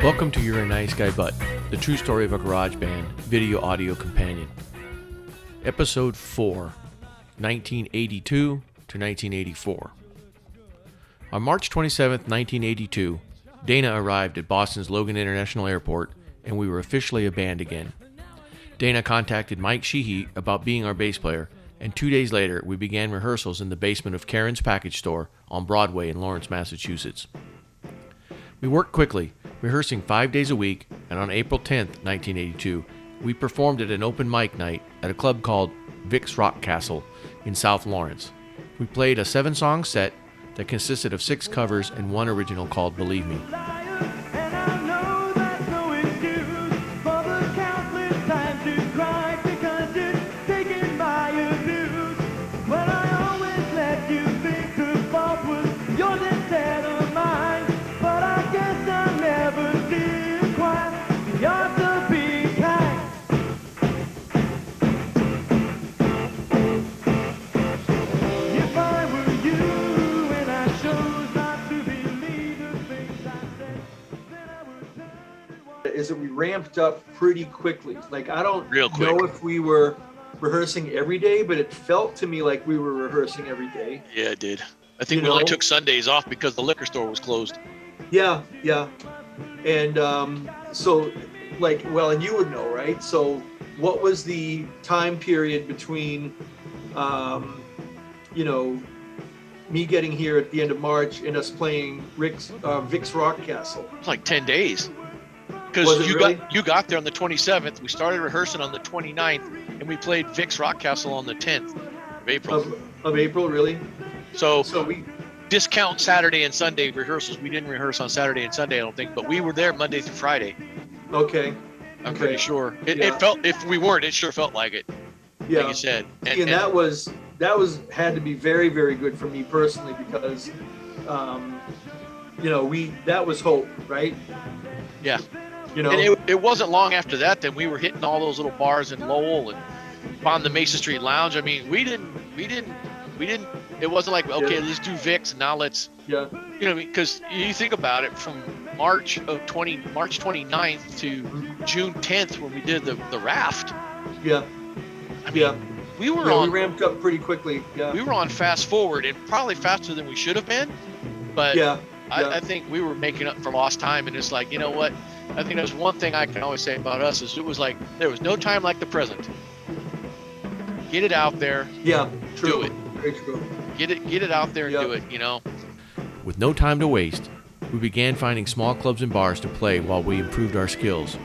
Welcome to You're a Nice Guy But, the true story of a garage band, video audio companion. Episode 4, 1982 to 1984. On March 27, 1982, Dana arrived at Boston's Logan International Airport, and we were officially a band again. Dana contacted Mike Sheehy about being our bass player, and 2 days later, we began rehearsals in the basement of Karen's Package Store on Broadway in Lawrence, Massachusetts. We worked quickly, rehearsing 5 days a week, and on April 10th, 1982, we performed at an open mic night at a club called Vic's Rock Castle in South Lawrence. We played a 7-song set that consisted of 6 covers and 1 original called Believe Me. Is that we ramped up pretty quickly. Like, I don't know if we were rehearsing every day, but it felt to me like we were rehearsing every day. Yeah, it did. I think we only took Sundays off because the liquor store was closed. Yeah. And so, like, well, and you would know, right? So what was the time period between, me getting here at the end of March and us playing Vic's Rock Castle? It's like 10 days. Because you got there on the 27th, we started rehearsing on the 29th, and we played Vic's Rock Castle on the 10th of April. Of April, really? So we discount Saturday and Sunday rehearsals. We didn't rehearse on Saturday and Sunday, I don't think, but we were there Monday through Friday. Okay. I'm pretty sure. It felt, if we weren't, it sure felt like it. Yeah. Like you said. And that was had to be very, very good for me personally because, that was hope, right? Yeah. And it wasn't long after that that we were hitting all those little bars in Lowell and on the Mason Street Lounge. I mean, we didn't. It wasn't like, okay, let's do Vic's and now let's. Yeah. Because you think about it, from March 29th to June 10th when we did the raft. Yeah. We were we ramped up pretty quickly. Yeah. We were on fast forward and probably faster than we should have been, but I think we were making up for lost time. And it's like, you know what? I think there's one thing I can always say about us is it was like there was no time like the present. Get it out there. Yeah, true. Do it. Very true. Get it out there and do it, With no time to waste, we began finding small clubs and bars to play while we improved our skills,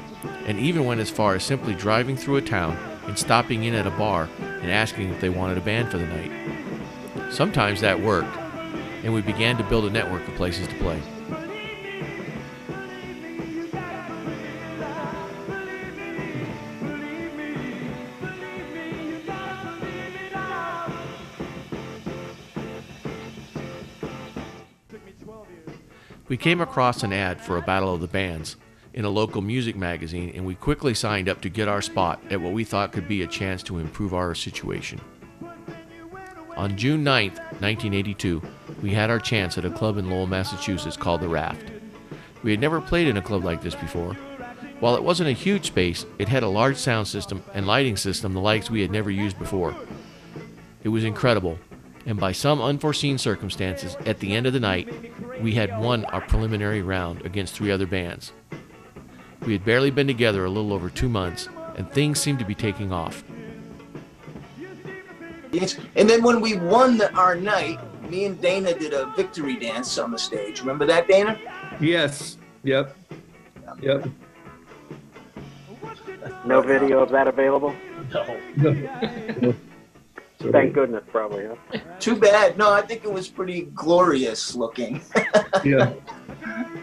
and even went as far as simply driving through a town and stopping in at a bar and asking if they wanted a band for the night. Sometimes that worked, and we began to build a network of places to play. We came across an ad for a Battle of the Bands in a local music magazine, and we quickly signed up to get our spot at what we thought could be a chance to improve our situation. On June 9th, 1982, we had our chance at a club in Lowell, Massachusetts called The Raft. We had never played in a club like this before. While it wasn't a huge space, it had a large sound system and lighting system the likes we had never used before. It was incredible, and by some unforeseen circumstances, at the end of the night, we had won our preliminary round against 3 other bands. We had barely been together a little over 2 months, and things seemed to be taking off. And then when we won our night, me and Dana did a victory dance on the stage. Remember that, Dana? Yes. Yep. No video of that available? No. Thank goodness, probably, huh? Too bad. No, I think it was pretty glorious looking. Yeah.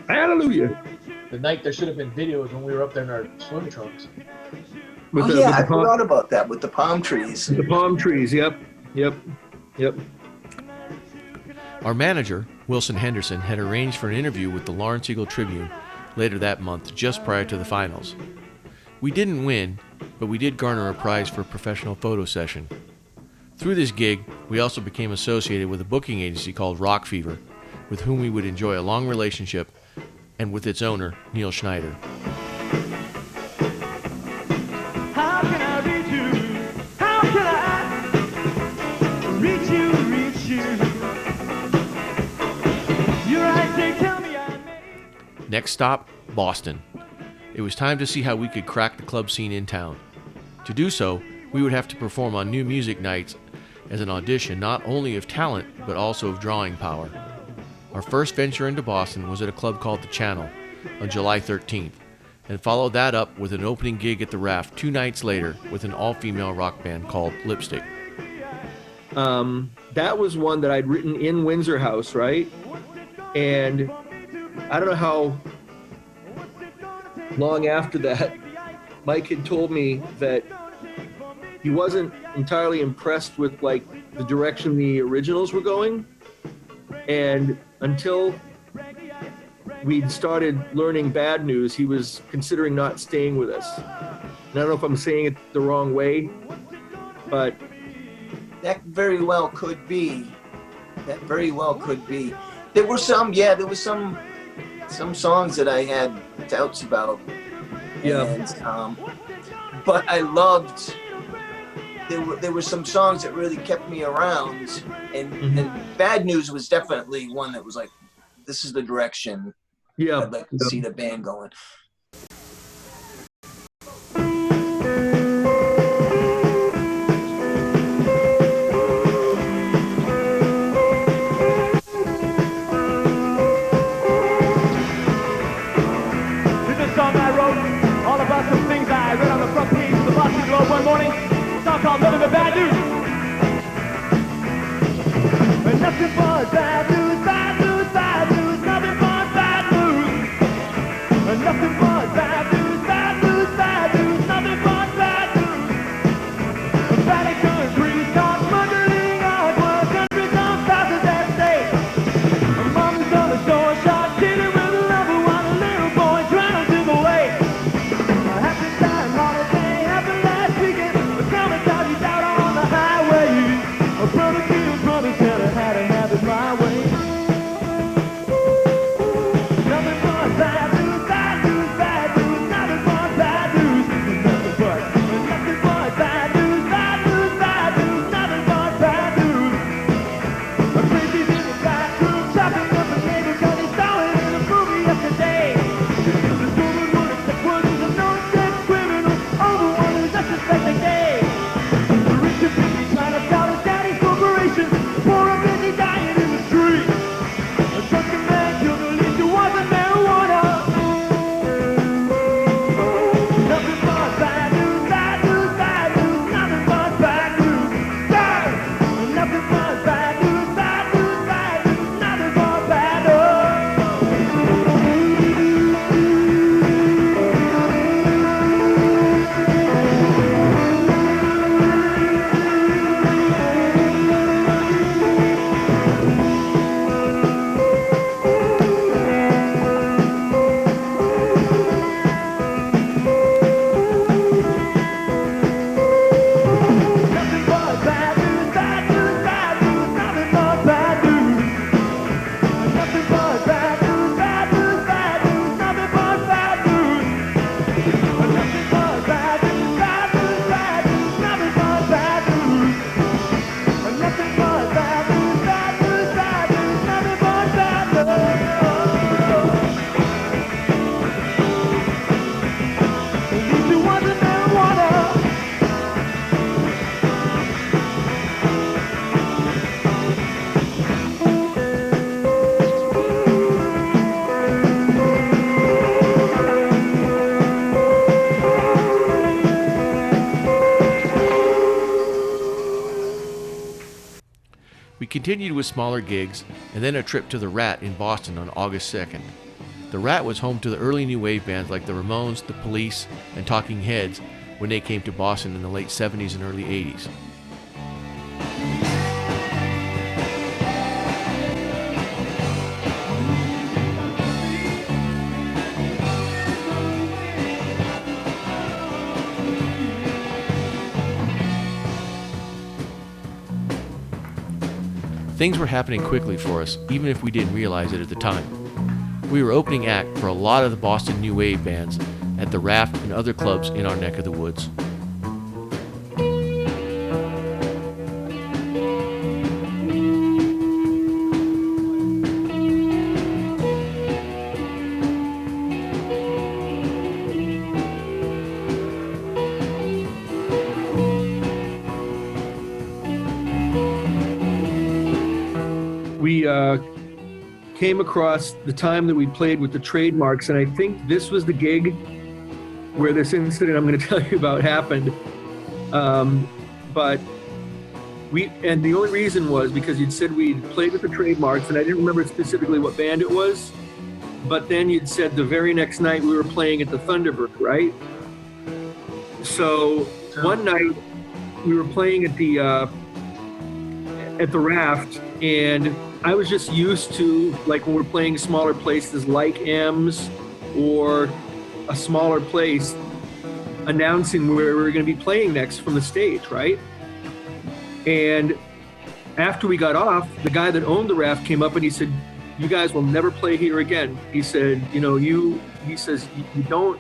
Hallelujah. The night there should have been videos when we were up there in our swim trunks. I forgot about that with the palm trees. The palm trees, yep. Our manager, Wilson Henderson, had arranged for an interview with the Lawrence Eagle Tribune later that month, just prior to the finals. We didn't win, but we did garner a prize for a professional photo session. Through this gig, we also became associated with a booking agency called Rock Fever, with whom we would enjoy a long relationship, and with its owner, Neil Schneider. How can I reach you? How can I reach you, reach you? You're right, they tell me I may. Next stop, Boston. It was time to see how we could crack the club scene in town. To do so, we would have to perform on new music nights as an audition not only of talent, but also of drawing power. Our first venture into Boston was at a club called The Channel on July 13th, and followed that up with an opening gig at the Raft 2 nights later with an all-female rock band called Lipstick. That was one that I'd written in Windsor House, right? And I don't know how long after that, Mike had told me that he wasn't entirely impressed with like the direction the originals were going. And until we'd started learning Bad News, he was considering not staying with us. And I don't know if I'm saying it the wrong way, but That very well could be. That very well could be. There were some songs that I had doubts about. yeah. And, but I loved, there were some songs that really kept me around, and Bad News was definitely one that was like, this is the direction Yeah. I'd like to see the band going. One morning, a song called Living the Bad News. And nothing but bad news, bad news, bad news, nothing but bad news. And nothing but bad news, bad news, bad news, nothing but bad news. Vatican countries gone smuggling outward, countries gone thousands at stake. A mom's on the shore, shot, cheating with a lover while a little boy drowned to the lake. A happy time, holiday, happy last weekend. Kamikaze out on the highway. A brother killed brother, said I had to have it my way. Nothing but bad news, bad news, bad news. Nothing but bad news, nothing but bad news, bad news, bad news. Nothing but bad news. A crazy in the bathroom, chopping up a neighbor 'cause he saw it in a movie yesterday. This woman would accept what is a non-sex criminal over one who's just suspected gay. Trying to sell his daddy's corporation for a busy dying in the street. A drunken man killed a least who wasn't marijuana. Nothing but bad news, bad news, bad news. Nothing but bad news, bad. Nothing but bad news, bad news, bad news. Nothing but bad Nothing but bad news, bad news, bad news. Nothing but bad news. Nothing but bad news, bad news, bad news. Nothing but bad news. Nothing but bad news, bad news, bad news. Nothing but bad news. Nothing but bad news, bad news, bad news. Nothing but bad news. At least it wasn't marijuana. We continued with smaller gigs, and then a trip to the Rat in Boston on August 2nd. The Rat was home to the early new wave bands like the Ramones, the Police, and Talking Heads, when they came to Boston in the late 70s and early 80s. Things were happening quickly for us, even if we didn't realize it at the time. We were opening act for a lot of the Boston New Wave bands at the Raft and other clubs in our neck of the woods. We came across the time that we played with the Trademarks, and I think this was the gig where this incident I'm going to tell you about happened. But the only reason was because you'd said we'd played with the Trademarks, and I didn't remember specifically what band it was, but then you'd said the very next night we were playing at the Thunderbird, right? So one night we were playing at the Raft, and I was just used to, like, when we're playing smaller places like M's or a smaller place, announcing where we're going to be playing next from the stage, right? And after we got off, the guy that owned the Raft came up and he said, "You guys will never play here again." He said, you don't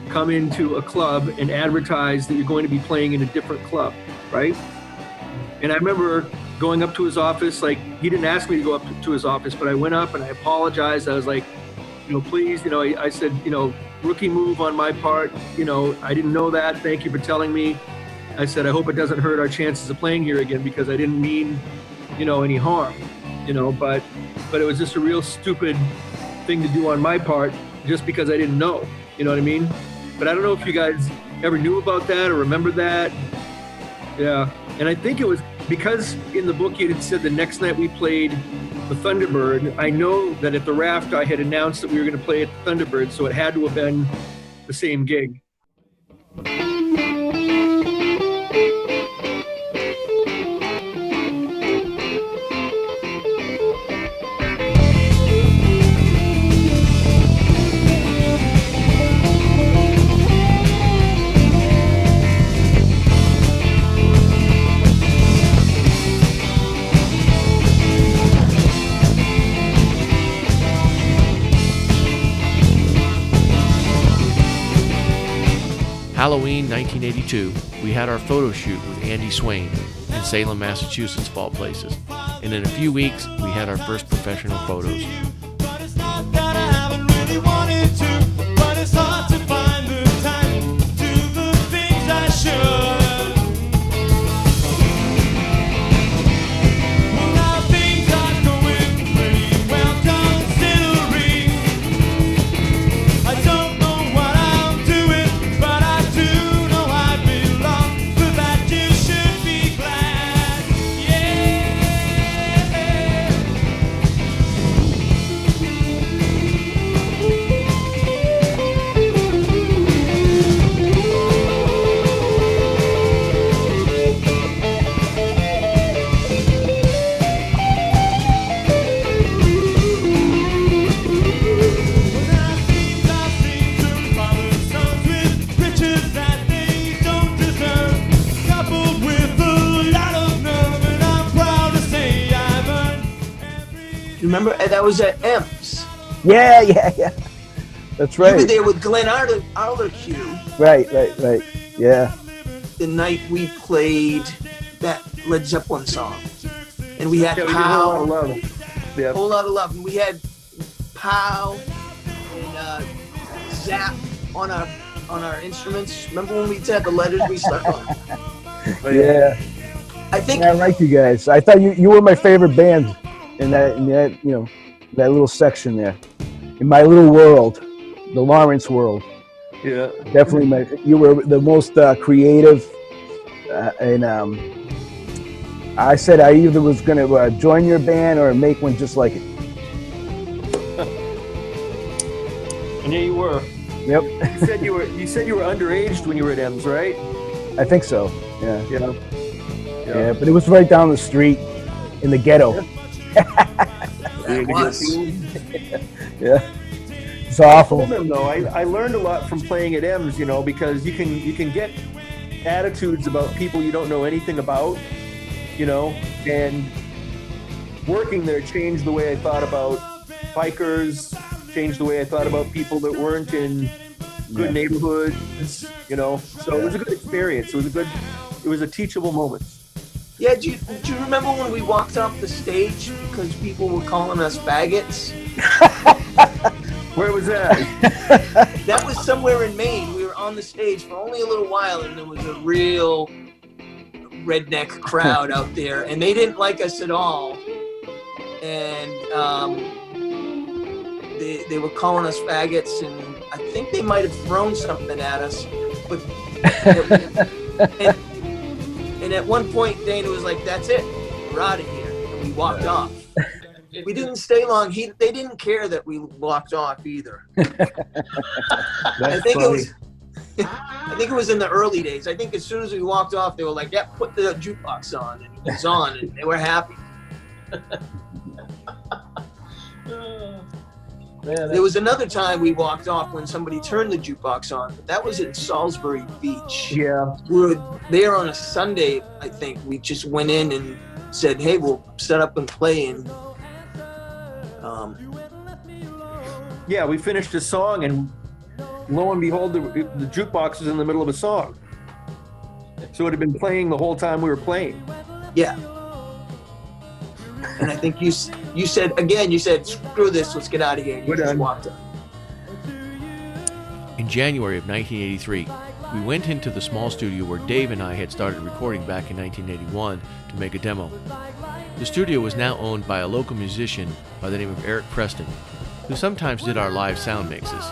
come into a club and advertise that you're going to be playing in a different club, right? And I remember going up to his office, like, he didn't ask me to go up to his office, but I went up and I apologized. I was like, please, I said, rookie move on my part. I didn't know that. Thank you for telling me. I said, I hope it doesn't hurt our chances of playing here again, because I didn't mean, any harm, but it was just a real stupid thing to do on my part, just because I didn't know, you know what I mean? But I don't know if you guys ever knew about that or remember that. Yeah. And I think it was because in the book you had said the next night we played the Thunderbird. I know that at the Raft I had announced that we were going to play at the Thunderbird, so it had to have been the same gig. Halloween 1982, we had our photo shoot with Andy Swain in Salem, Massachusetts, of all places. And in a few weeks, we had our first professional photos. But it's not that I haven't really wanted to, but it's hard to find the time to do the things I should. Well, now things are going pretty well considering. I don't know what I'm doing, but I do know I belong. With that you should be glad, yeah. Remember, that was at M's. Yeah. That's You were right. there with Glenn Arderque. Right. Yeah. The night we played that Led Zeppelin song. And we had Yeah, we did a whole lot of Pow. love. Yeah. Whole lot of love. And we had Pow and Zap on our instruments. Remember when we had the letters we stuck on? Yeah. I think I like you guys. I thought you were my favorite band in that that little section there. In my little world, the Lawrence world. Yeah. Definitely you were the most creative, and I said I either was going to join your band or make one just like it. And yeah, you were. Yep. You said you were underaged when you were at M's, right? I think so. Yeah. Yeah. Yeah, but it was right down the street in the ghetto. That was. Yeah. It's awful. I told him, though, I learned a lot from playing at M's, because you can get attitudes about people you don't know anything about, and working there changed the way I thought about bikers, changed the way I thought about people that weren't in good neighborhoods, so it was a good experience. It was a teachable moment. Yeah, do you remember when we walked off the stage because people were calling us faggots? Where was that? That was somewhere in Maine. We were on the stage for only a little while, and there was a real redneck crowd out there, and they didn't like us at all. And they were calling us faggots, and I think they might have thrown something at us. But and at one point, Dana was like, "That's it, we're out of here," and we walked off. We didn't stay long. They didn't care that we walked off either. I think it was in the early days. I think as soon as we walked off, they were like, "Yeah, put the jukebox on," and it was on, and they were happy. There was another time we walked off when somebody turned the jukebox on, but that was in Salisbury Beach. Yeah. We were there on a Sunday, I think. We just went in and said, "Hey, we'll set up and play," and yeah, we finished a song, and lo and behold, the jukebox was in the middle of a song. So it had been playing the whole time we were playing. Yeah. And I think you said, "Screw this, let's get out of here." You just walked up. In January of 1983, we went into the small studio where Dave and I had started recording back in 1981 to make a demo. The studio was now owned by a local musician by the name of Eric Preston, who sometimes did our live sound mixes.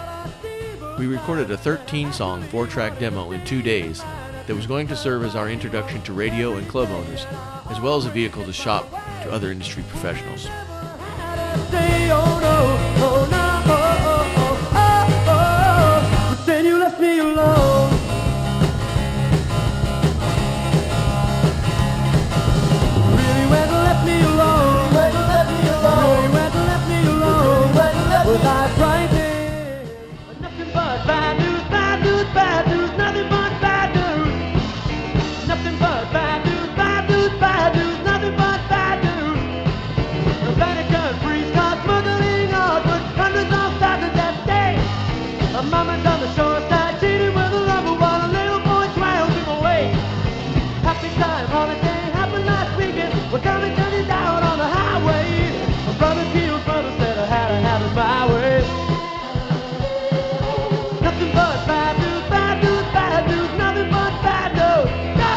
We recorded a 13-song 4-track demo in 2 days that was going to serve as our introduction to radio and club owners, as well as a vehicle to shop to other industry professionals. Then you left me alone. Really went and left me alone. Really went and left me alone. With life right there. Nothing but bad news, bad news, bad news. Nothing but bad news. Nothing but bad news, bad news, bad news. Nothing but bad news. The Vatican freeze cars smuggling hardwood. Hundreds of thousands that day. A mama's on the shore side, cheating with a lover while a little boy drowns him away. Happy time holiday happened last weekend. We're coming down on the highway. My brother killed brother, said I had to have it my way. Nothing but bad news, bad news, bad news. Nothing but bad news. No!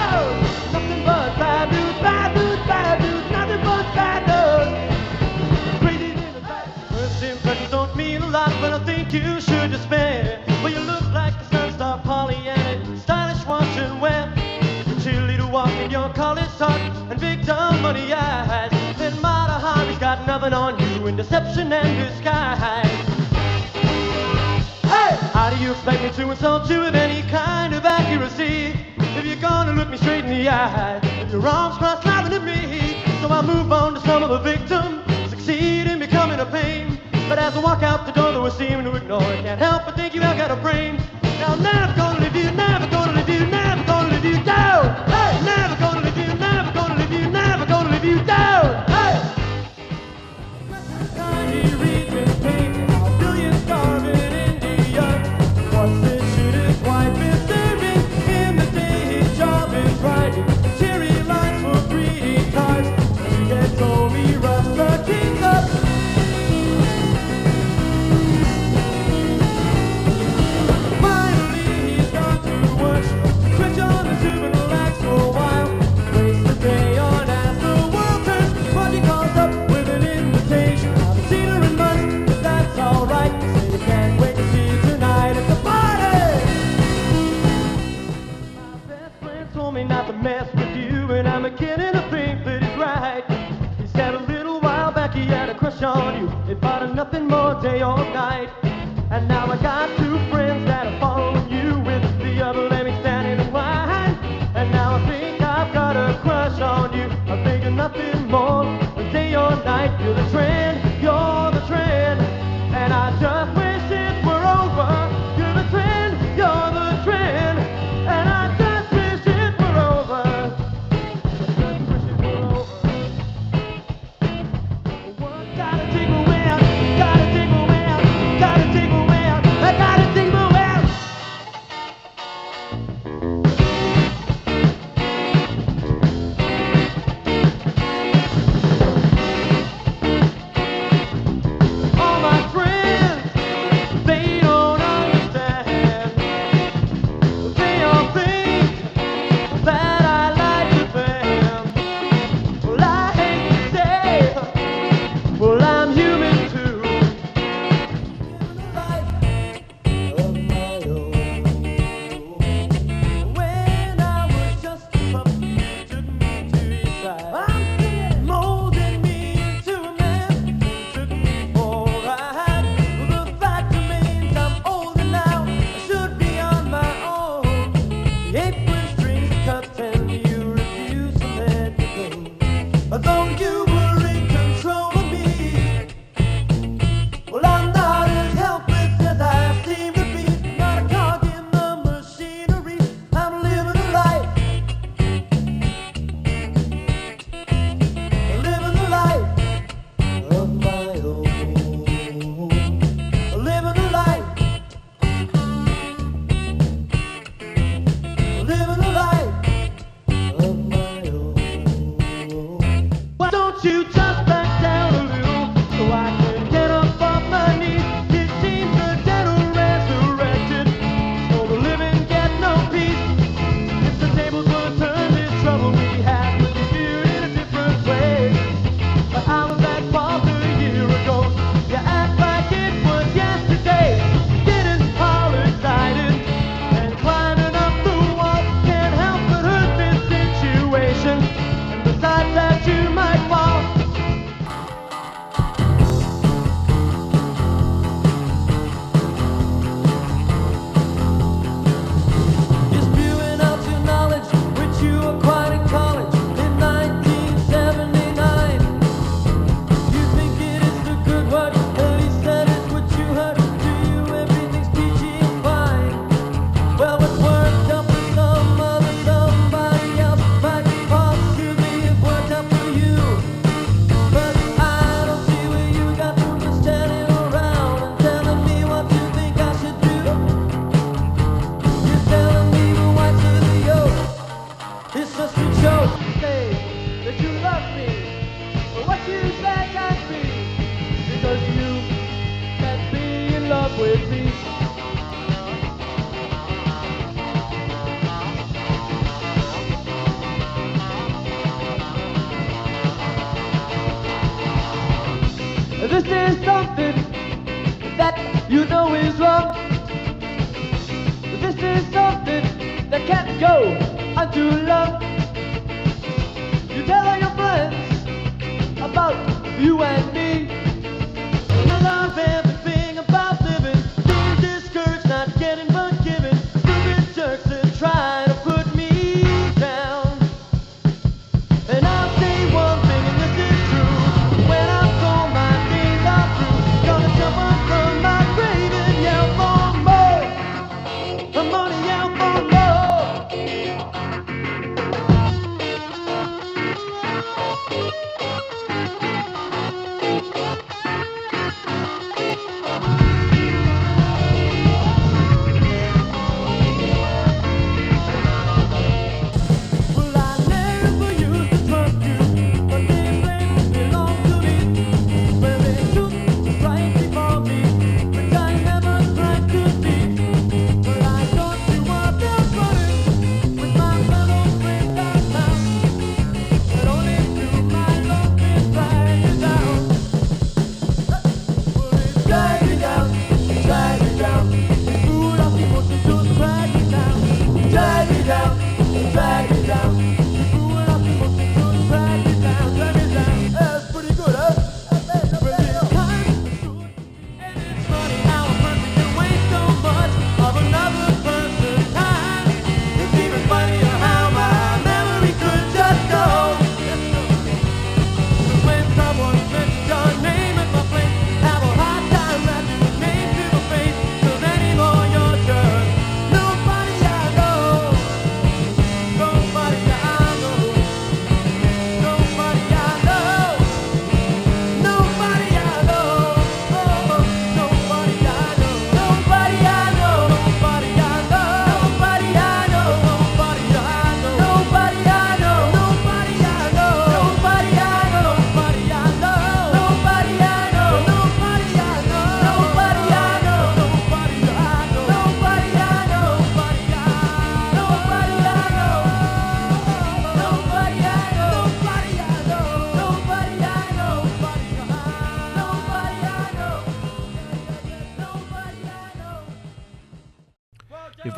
Nothing but bad news, bad news, bad news. Nothing but bad news. Crazy in the back. First impressions don't mean a lot, but I think you should despair. Well, you look like a sun-star Pollyanna, stylish watch and wear. The cheerleader walk in your college talk and big dumb money eyes. Then Mata Hari's got nothing on you in deception and disguise. Hey! How do you expect me to insult you with any kind of accuracy? If you're gonna look me straight in the eye, with your arms crossed laughing at me. So I move on to some of the victims, succeed in becoming a pain. But as I walk out the door, though I seem to ignore it, can't help but think you have got a brain. Now I'm never gonna leave you, never gonna leave you, never gonna leave you down. Hey! Never gonna leave you, never gonna leave you, never gonna leave you down. Hey! Tiny regions painted a billion stars in India. What's this shit is white been serving in the day his job is writing. Cherry lights for greeting cards. You can told me rush the kingdom. Finally he's gone to work. Switch on the tube and relax for a while. Waste the day on as the world turns. But he calls up with an invitation. I haven't seen her in months, but that's alright. Say you can't wait to see you tonight at the party. My best friend told me not to mess with you, and I'm beginning to think that he's right. He said a little while back he had a crush on you. It bought nothing more day or night. And now I got two friends nothing more. Day or night, you're the trend, and I just wish it were over. You're the trend, and I just wish it were over. Just wish it were over. Gotta take me out, gotta take me out, gotta take me out, I gotta take me out. All my friends, they don't understand. They all think that I like to them. Well, I hate to say, well, I'm human too. Life of my own. When I was just a puppy, you took me to your side. Molded me into a man, took me for a ride. Well, the fact remains I'm older now, I should be on my own. The apron strings cut and you refuse to let me go. Although you were in control of me, well, I'm not as helpless as I seem to be. Not a cog in the machinery. I'm living a life. Living a life of my own. Living a life. Living a life of my own. Why don't you just back down a little so I can get up off my knees? It seems the dead are resurrected, so the living get no peace. If the tables were turned, this trouble we had would be viewed in a different way. But I was that fault a year ago. You act like it was yesterday. Getting all excited and climbing up the wall can't help but hurt this situation. And besides that, you might fall. You're spewing out your knowledge, which you acquired in college in 1979. You think it is the good word, at least that is what you heard. To you, everything's peachy and fine. Well, what's worked out for some other somebody else might possibly have worked out for you. But I don't see where you got from just standing around and telling me what you think I should do. You're telling me the whites of the yoke. It's just a joke. Say that you love me, but what you say can't be, because you can't be in love with me. This is something that you know is wrong. This is something that can't go unto love. You tell all your friends about you and me. I love everything about living. Being discouraged, not getting but giving. Stupid jerks that try to put me down. And I'll say one thing, and this is true. When I'm gone, my days are through. Gonna jump up from my grave and yell for more. Money, yell for more.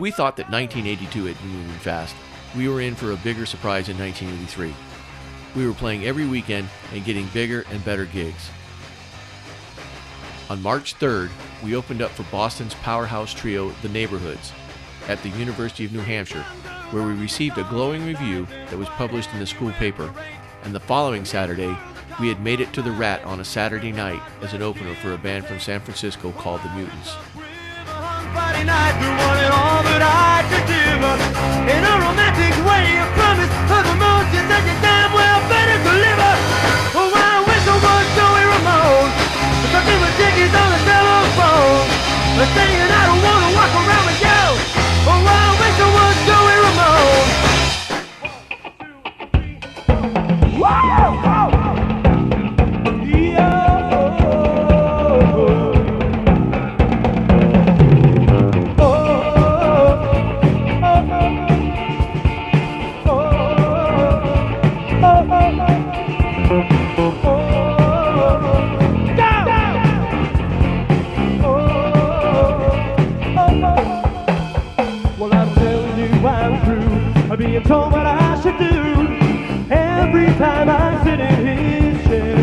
we thought that 1982 had been moving fast, we were in for a bigger surprise in 1983. We were playing every weekend and getting bigger and better gigs. On March 3rd, we opened up for Boston's powerhouse trio, The Neighborhoods, at the University of New Hampshire, where we received a glowing review that was published in the school paper, and the following Saturday, we had made it to the Rat on a Saturday night as an opener for a band from San Francisco called The Mutants. Friday night, we wanted all that I could give her. In a romantic way, you promised her the most. You said you damn well better deliver. Oh, I wish I was Joey Ramone. Talking with Dickies on the telephone. Saying I don't want to walk around with you. Oh, I wish I was Joey Ramone. Whoa! Being told what I should do every time I sit in his chair.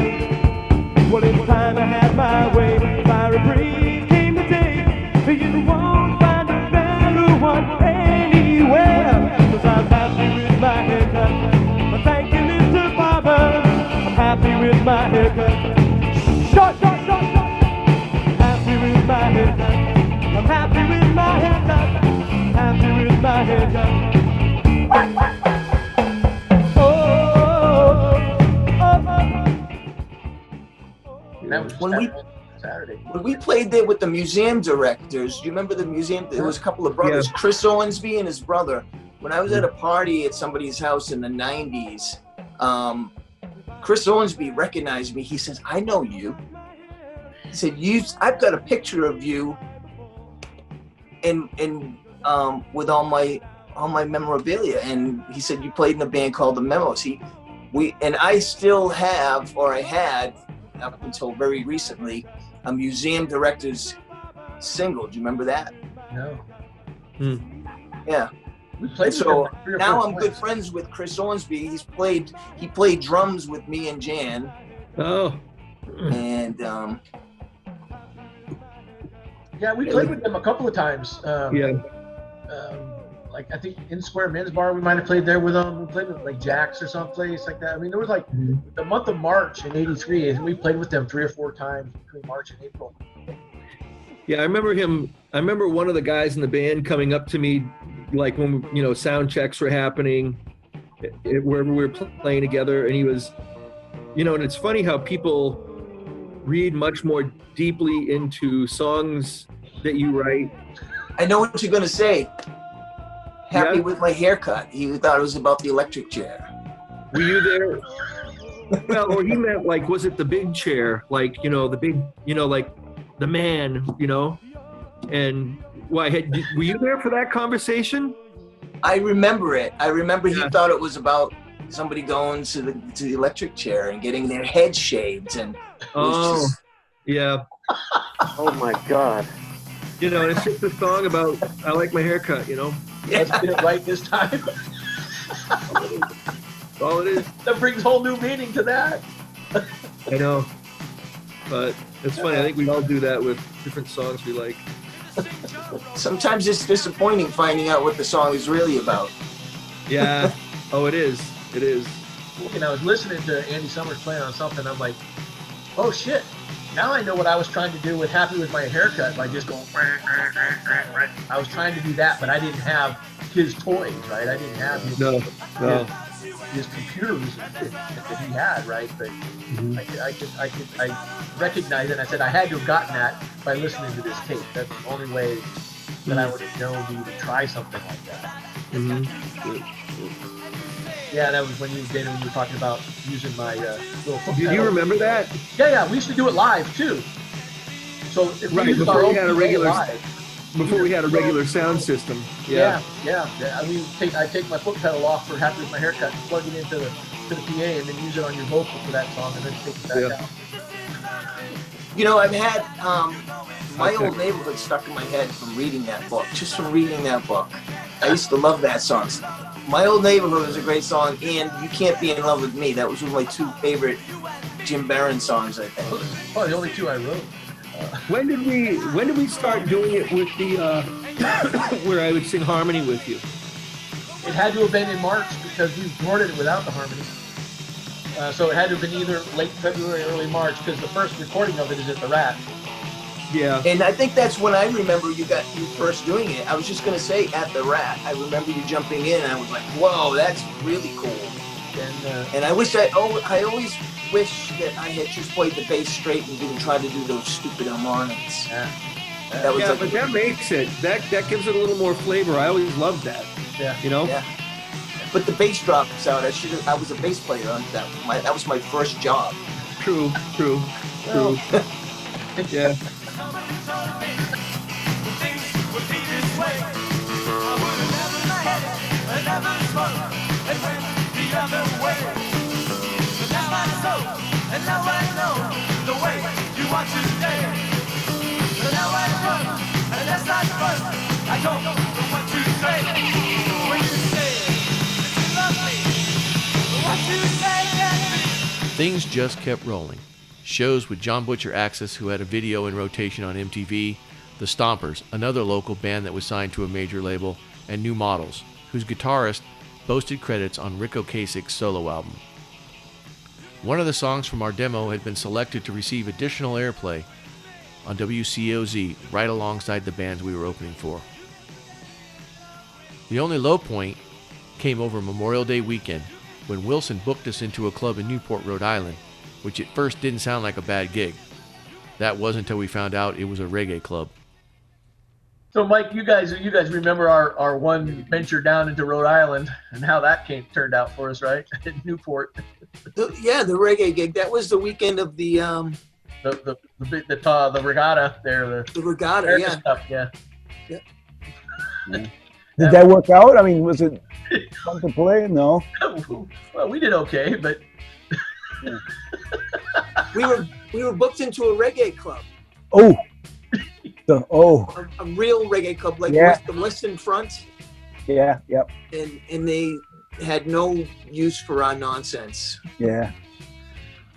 Well, it's time I had my way. Fire breeze came the day. You won't find a better one anywhere. 'Cause I'm happy with my haircut. But thank you, Mr. Barber. I'm happy with my haircut. Short. Happy with my haircut. I'm happy with my haircut. Happy with my haircut. When we played there with the museum directors, do you remember the museum? There was a couple of brothers, yeah. Chris Owensby and his brother. When I was at a party at somebody's house in the 90s, Chris Owensby recognized me. He says, "I know you." He said, "I've got a picture of you in with all my memorabilia." And he said, "You played in a band called the Memos." I still have, or I had, up until very recently, a museum director's single. Do you remember that? No. Yeah. We played. So now I'm good friends with Chris Owensby. He played drums with me and Jan. Oh. And yeah, we played with them a couple of times. Like I think in Square Men's Bar, we might have played there with them. We played with like Jack's or someplace like that. I mean, there was like the month of March in '83, and we played with them 3 or 4 times between March and April. Yeah, I remember him. I remember one of the guys in the band coming up to me, like when sound checks were happening, wherever we were playing together, and he was, and it's funny how people read much more deeply into songs that you write. I know what you're gonna say. Happy with my haircut. He thought it was about the electric chair. Were you there? Well, or he meant like, was it the big chair? Like, the big, like the man, and why were you there for that conversation? I remember it. I remember he thought it was about somebody going to the electric chair and getting their head shaved. And yeah. Oh my God. And it's just a song about, I like my haircut, Let's get it right this time. All it is. That brings whole new meaning to that. I know. But it's funny. I think we all do that with different songs we like. Sometimes it's disappointing finding out what the song is really about. Yeah. Oh, it is. It is. And I was listening to Andy Summers playing on something. I'm like, oh shit. Now I know what I was trying to do with Happy With My Haircut by just going, I was trying to do that, but I didn't have his toys, right? I didn't have his computers that he had, right? But I recognized it, and I said I had to have gotten that by listening to this tape. That's the only way that I would have known to even try something like that. Yeah, that was when you were talking about using my little foot pedal. Do you remember that? Yeah, we used to do it live too. So if we used before our we had a regular live, before we had a regular sound system. Yeah. I mean, I take my foot pedal off for Happy With My Haircut, and plug it into the PA, and then use it on your vocal for that song, and then take it back out. I've had My Old Neighborhood stuck in my head from reading that book. Just from reading that book, I used to love that song. My Old Neighborhood was a great song, and You Can't Be in Love with Me. That was one of my 2 favorite Jim Barron songs, I think. Oh, the only 2 I wrote. When did we start doing it with the where I would sing harmony with you? It had to have been in March because we recorded it without the harmony. So it had to have been either late February or early March because the first recording of it is at the Rat. Yeah. And I think that's when I remember you first doing it. I was just gonna say at the Rat. I remember you jumping in, and I was like, "Whoa, that's really cool." And I wish I always wish that I had just played the bass straight and didn't try to do those stupid harmonics. That was but that makes it. That gives it a little more flavor. I always loved that. Yeah. You know. Yeah. But the bass drops out. I was a bass player on that. That was my first job. True. Yeah. Things just kept rolling. Shows with John Butcher Axis, who had a video in rotation on MTV, The Stompers, another local band that was signed to a major label, and New Models, whose guitarist boasted credits on Rick Ocasek's solo album. One of the songs from our demo had been selected to receive additional airplay on WCOZ right alongside the bands we were opening for. The only low point came over Memorial Day weekend when Wilson booked us into a club in Newport, Rhode Island, which at first didn't sound like a bad gig. That was until we found out it was a reggae club. So, Mike, you guys remember our one venture down into Rhode Island and how that turned out for us, right? In Newport. The reggae gig. That was the weekend of the regatta there. The regatta, yeah. Stuff, yeah. Did that work out? I mean, was it fun to play? No. Well, we did okay, but we were booked into a reggae club. Oh. A real reggae club, like the list in front. Yeah. Yep. And they had no use for our nonsense. Yeah.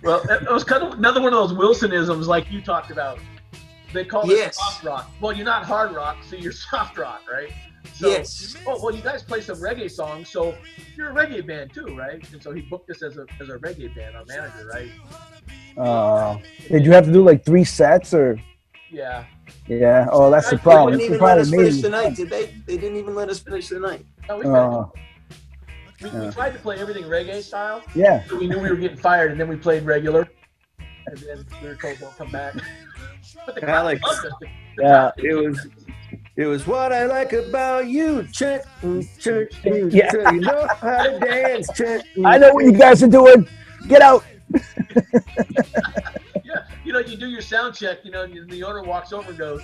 Well, it was kind of another one of those Wilsonisms, like you talked about. They call it soft rock. Well, you're not hard rock, so you're soft rock, right? So, yes. Oh, well, you guys play some reggae songs, so you're a reggae band too, right? And so he booked us as a reggae band, our manager, right? Did you have to do like 3 sets or? Yeah. Yeah. Oh, that's the problem. They didn't even let us finish the night, did they? They didn't even let us finish the night. No, we tried to play everything reggae style. Yeah. So we knew we were getting fired, and then we played regular, and then we were told don't come back. But the Alex. Yeah. It was what I like about you, Chet. You know how to dance, Chet. I know what you guys are doing. Get out. Yeah, you do your sound check, and the owner walks over and goes,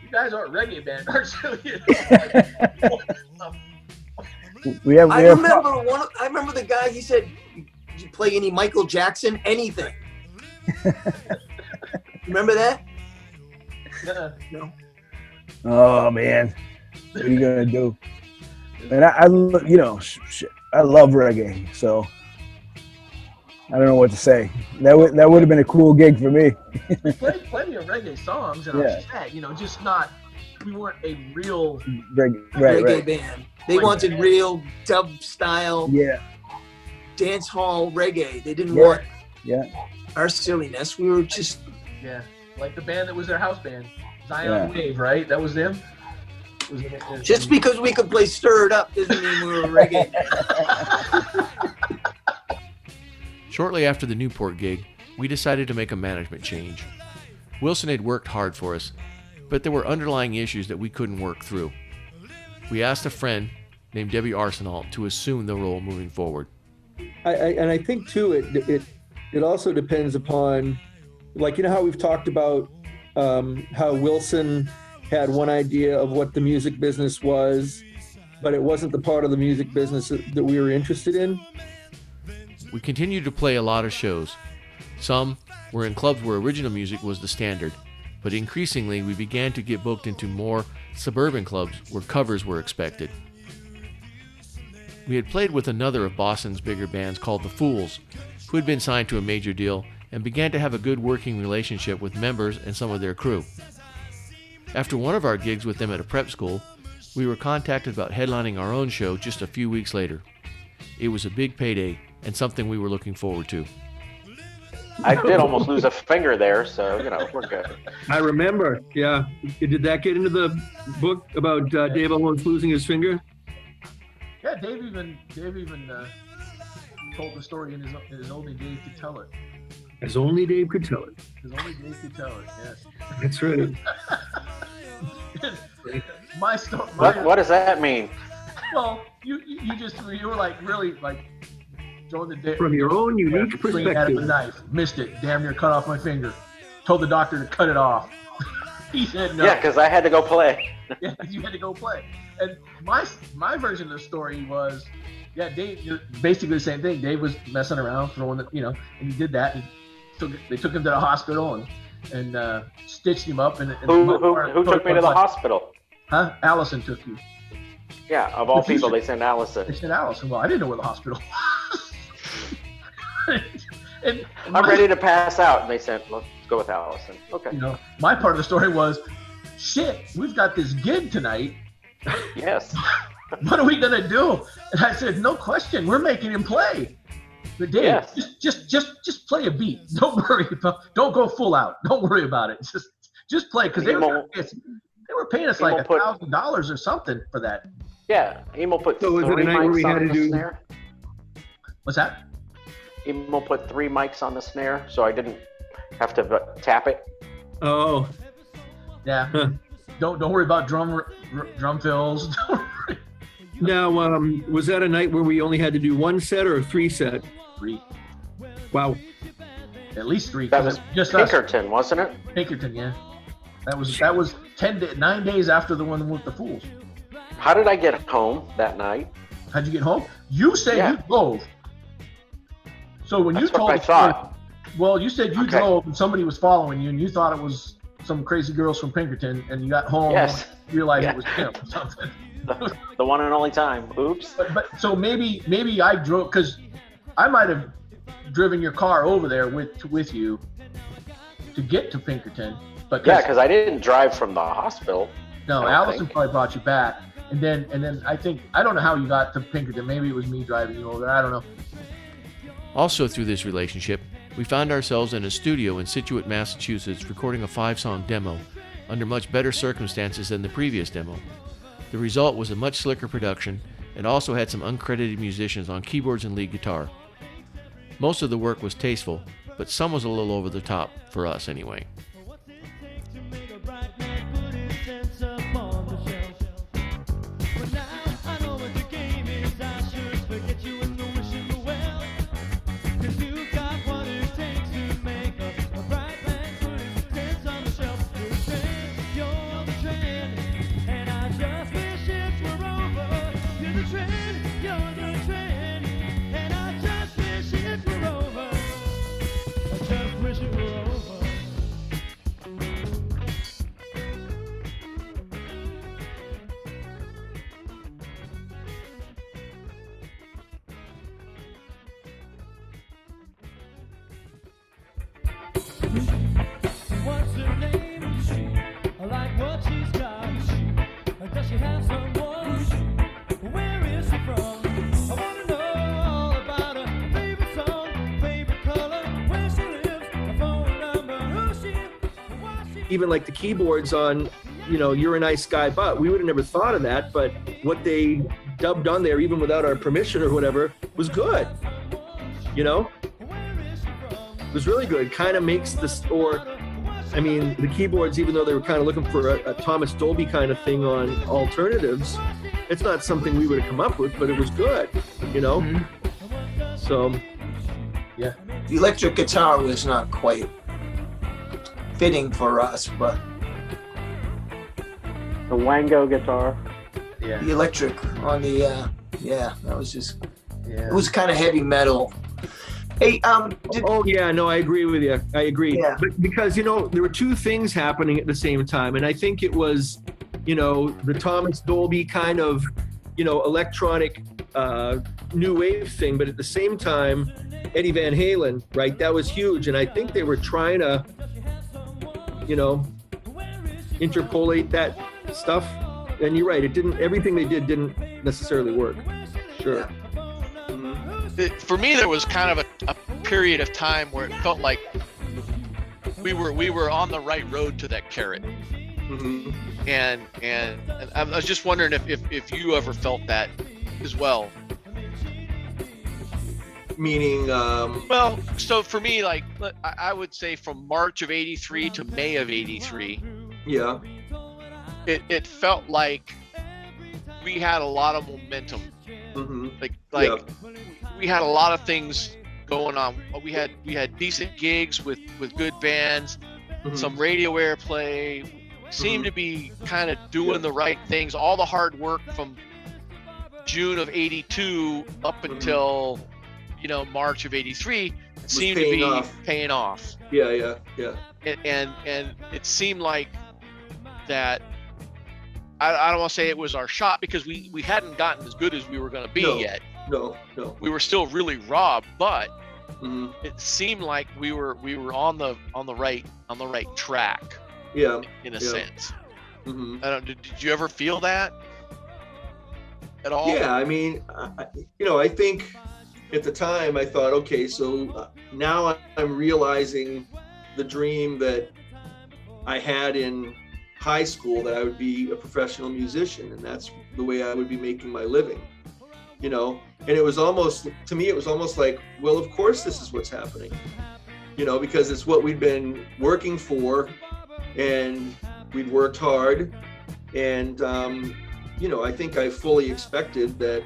"You guys aren't a reggae band, aren't you?" I remember the guy. He said, "Did you play any Michael Jackson? Anything?" Remember that? No. Oh man, what are you gonna do? And I love reggae, so I don't know what to say. That would have been a cool gig for me. We played plenty of reggae songs, and just not. We weren't a real reggae band. They wanted real dub style, dance hall reggae. They didn't want our silliness. We were just like the band that was their house band, Zion Wave, right? That was them. Just because we could play Stir It Up doesn't mean we were reggae. Shortly after the Newport gig, we decided to make a management change. Wilson had worked hard for us, but there were underlying issues that we couldn't work through. We asked a friend named Debbie Arsenal to assume the role moving forward. I think too, it also depends upon, like, how we've talked about how Wilson had one idea of what the music business was, but it wasn't the part of the music business that we were interested in. We continued to play a lot of shows. Some were in clubs where original music was the standard, but increasingly we began to get booked into more suburban clubs where covers were expected. We had played with another of Boston's bigger bands called The Fools, who had been signed to a major deal and began to have a good working relationship with members and some of their crew. After one of our gigs with them at a prep school, we were contacted about headlining our own show just a few weeks later. It was a big payday and something we were looking forward to. I did almost lose a finger there, so, we're good. I remember, yeah. Did that get into the book about Dave almost losing his finger? Yeah, Dave even told the story in his only Dave could tell it. As only Dave could tell it. As only Dave could tell it, yes. That's right. My story. What does that mean? Well, you were like really like throwing the day from your own unique perspective. At a knife, missed it, damn near cut off my finger. Told the doctor to cut it off. He said no. Yeah, because I had to go play. Yeah, you had to go play. And my version of the story was, yeah, Dave, basically the same thing. Dave was messing around, throwing the, and he did that. And they took him to the hospital and stitched him up. And who took me to the hospital? Huh? Allison took you. Yeah, of all people, they sent Allison. They sent Allison. Well, I didn't know where the hospital was. and I'm ready to pass out, and they said, let's go with Allison. Okay. My part of the story was, shit, we've got this gig tonight. Yes. What are we gonna do? And I said, no question, we're making him play. But Dave, yes. just play a beat. Don't worry about. Don't go full out. Don't worry about it. Just play, because they were paying us like $1,000 or something for that. Yeah, Emo put so was it a night where we had to do snare. What's that? Emo put 3 mics on the snare, so I didn't have to tap it. Oh. Yeah. Huh. Don't worry about drum fills. Now, was that a night where we only had to do 1 set or 3 set? 3. Wow. At least 3. That was just Pinkerton, wasn't it? Pinkerton, yeah. That was 9 days after the one with the Fools. How did I get home that night? How'd you get home? You said you drove. So when That's you told what I thought. Well, you said you drove and somebody was following you, and you thought it was some crazy girls from Pinkerton, and you got home and realized it was him or something. The one and only time. Oops. But so maybe I drove, because I might have driven your car over there with you to get to Pinkerton. But because I didn't drive from the hospital. No, Allison probably brought you back, and then I don't know how you got to Pinkerton. Maybe it was me driving you over there. I don't know. Also through this relationship, we found ourselves in a studio in Scituate, Massachusetts, recording a 5-song demo under much better circumstances than the previous demo. The result was a much slicker production and also had some uncredited musicians on keyboards and lead guitar. Most of the work was tasteful, but some was a little over the top, for us anyway. What's her name? I like what she's got. Does she have someone? Where is she from? I want to know all about her favorite song, favorite color, where she lives, her phone number, who she is, why she. Even like the keyboards on, You're a Nice Guy, but we would have never thought of that. But what they dubbed on there, even without our permission or whatever, was good. It was really good. Kind of makes the keyboards, even though they were kind of looking for a Thomas Dolby kind of thing on alternatives, it's not something we would have come up with, but it was good, Mm-hmm. So, yeah. The electric guitar was not quite fitting for us, but the Wango guitar. Yeah. The electric on the that was just it was kind of heavy metal. Hey, Oh yeah, no, I agree with you. I agree. Yeah. But because there were two things happening at the same time, and I think it was, the Thomas Dolby kind of, electronic new wave thing, but at the same time, Eddie Van Halen, right? That was huge, and I think they were trying to, interpolate that stuff. And you're right, everything they did didn't necessarily work. Sure. For me, there was kind of a period of time where it felt like we were on the right road to that carrot. Mm-hmm. And I was just wondering if you ever felt that as well. Meaning, well, so for me, like I would say from March of '83 to May of '83, yeah, it felt like we had a lot of momentum. Mm-hmm. Like we had a lot of things going on. We had decent gigs with good bands, mm-hmm. some radio airplay. Seemed to be kind of doing the right things. All the hard work from June of '82 up until March of '83 seemed to be paying off. Yeah. And it seemed like that. I don't want to say it was our shot because we hadn't gotten as good as we were going to be yet. No. We were still really raw, but mm-hmm. it seemed like we were on the right track. Yeah. In a sense. Mm-hmm. Did you ever feel that at all? Yeah, I mean, I think at the time I thought, okay, so now I'm realizing the dream that I had in high school, that I would be a professional musician, and that's the way I would be making my living. And it was almost like, well, of course this is what's happening. Because it's what we'd been working for, and we'd worked hard, and I think I fully expected that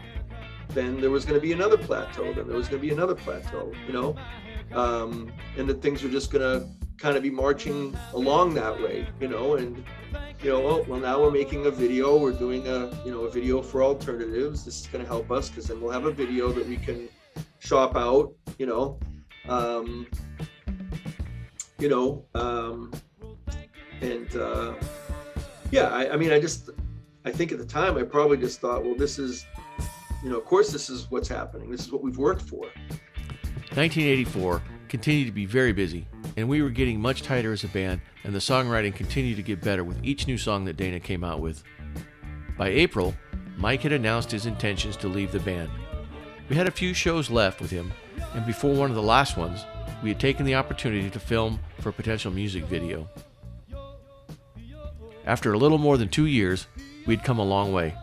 then there was going to be another plateau, then there was going to be another plateau, and that things were just going to kind of be marching along that way, and well, now we're making a video, we're doing a video for alternatives. This is going to help us because then we'll have a video that we can shop out, I think at the time I probably just thought, well, this is, of course this is what's happening. This is what we've worked for. 1984 continued to be very busy, and we were getting much tighter as a band, and the songwriting continued to get better with each new song that Dana came out with. By April, Mike had announced his intentions to leave the band. We had a few shows left with him, and before one of the last ones, we had taken the opportunity to film for a potential music video. After a little more than 2 years, we'd come a long way.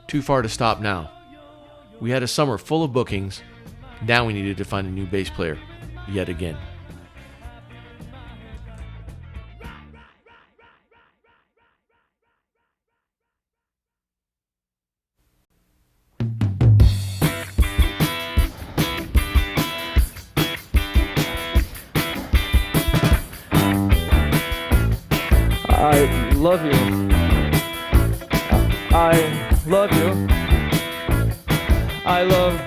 Too far to stop now. We had a summer full of bookings. Now we needed to find a new bass player, yet again. I love you. I love you. I love